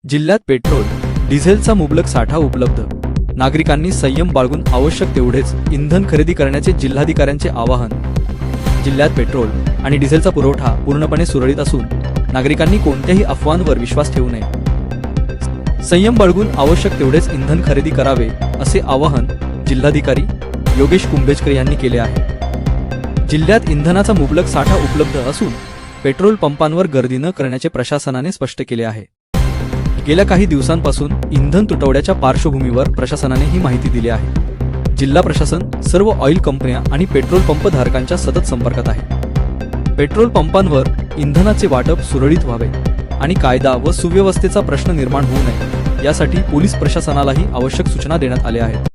जिल्ह्यात पेट्रोल, डिझेलचा मुबलक साठा उपलब्ध. नागरिकांनी संयम बाळगून आवश्यक तेवढेच इंधन खरेदी करण्याचे जिल्हाधिकाऱ्यांचे आवाहन. जिल्ह्यात पेट्रोल आणि डिझेलचा पुरवठा पूर्णपणे सुरळीत असून नागरिकांनी कोणत्याही अफवांवर विश्वास ठेवू नये. संयम बाळगून आवश्यक तेवढेच इंधन खरेदी करावे असे आवाहन जिल्हाधिकारी योगेश कुंभेजकर यांनी केले आहे. जिल्ह्यात इंधनाचा मुबलक साठा उपलब्ध असून पेट्रोल पंपांवर गर्दी न करण्याचे प्रशासनाने स्पष्ट केले आहे. गेल्या काही दिवसांपासून इंधन तुटवड्याच्या पार्श्वभूमीवर प्रशासनाने ही माहिती दिली आहे. जिल्हा प्रशासन सर्व ऑइल कंपन्या आणि पेट्रोल पंप धारकांच्या सतत संपर्कात आहे. पेट्रोल पंपांवर इंधनाचे वाटप सुरळीत व्हावे आणि कायदा व सुव्यवस्थेचा प्रश्न निर्माण होऊ नये यासाठी पोलीस प्रशासनालाही आवश्यक सूचना देण्यात आल्या आहेत.